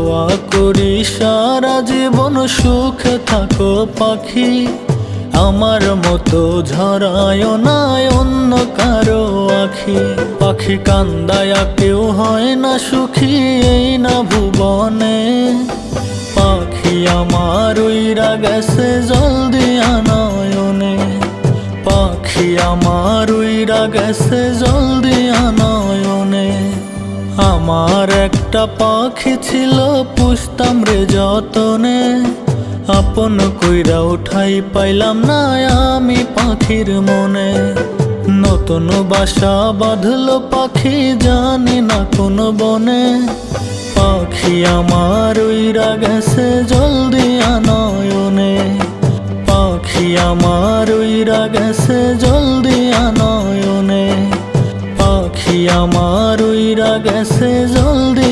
দোয়া করি সারা জীবন সুখে থাকো পাখি, আমার মতো ঝরায় না অন্য কারো আখি। পাখি কান্দায়া কেউ হয় না সুখী এই না ভুবনে, পাখি আমার উইরা গেছে জলদি নয়নে, পাখি আমার উইরা গেছে জলদি নয়নে। আমার একটা পাখি ছিল পুষতাম রে যতনে, আপন কইরা উঠাই পাইলাম না আমি পাখির মনে। নতুন বাসা বাঁধলো পাখি জানি না কোন বনে, পাখি আমার উইরা গেছে জলদি নয়নে, পাখি আমার উইরা গেছে জলদি নয়নে, পাখি আমার উইরা গেছে জলদি